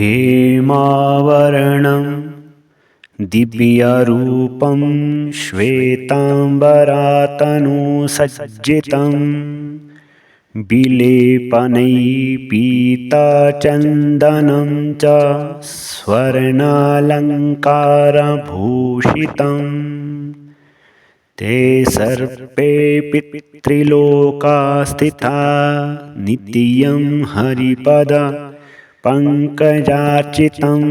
हेमावरणं दिव्यरूपं श्वेताम्बरातनुसज्जितं विलेपनैः पीताचन्दनं च स्वर्णालङ्कारभूषितम् ते सर्वेऽपि त्रिलोकास्थिता नित्यं हरिपद पंकजार्चितं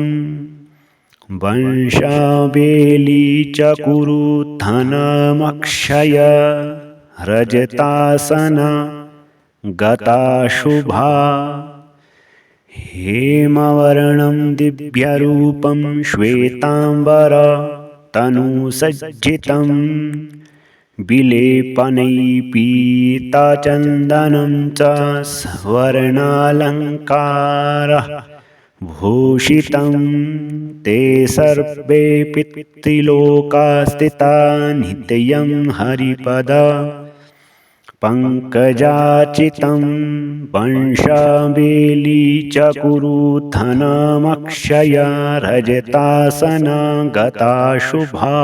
वंशावेली च कुरुधनमक्षय रजतासना गताशुभा हेमवर्णं दिव्यरूपं श्वेताम्बर तनुसज्जितं विलेपनैः पीताचन्दनं च स्वर्णालङ्कारः भूषितं ते सर्वेऽपि त्रिलोकास्थिता नित्यं हरिपद पंकजार्चितं वंशावेली च कुरुधनमक्षय रजतासना गताशुभा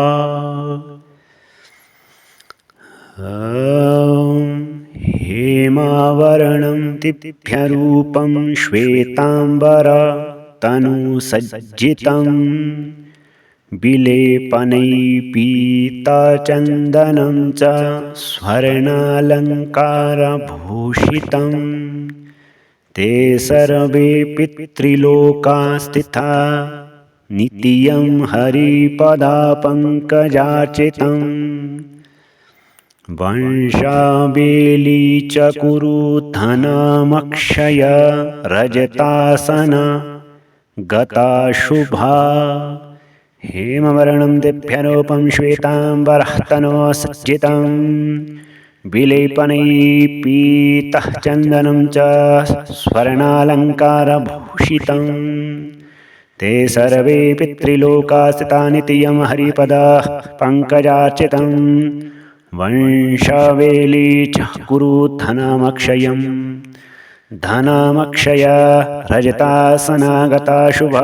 हेमावरणं दिव्यरूपं श्वेताम्बर तनुसज्जितं विलेपनैः पीताचन्दनं च स्वर्णालङ्कारभूषितं ते सर्वेऽपि त्रिलोकास्थिता नित्यं हरिपदापङ्कजार्चितं वंशावेली च कुरुधनमक्षय रजतासना गताशुभा हेमवर्णं दिव्यरूपं श्वेताम्बरतनुसज्जितं विलेपनैः पीतचन्दनं च स्वर्णालङ्कारभूषितं ते सर्वेऽपि त्रिलोकास्थिता नित्यं हरिपदा पंकजार्चितं वंशावेली च कुरुधनमक्षयं धनमक्षय रजतासना गताशुभा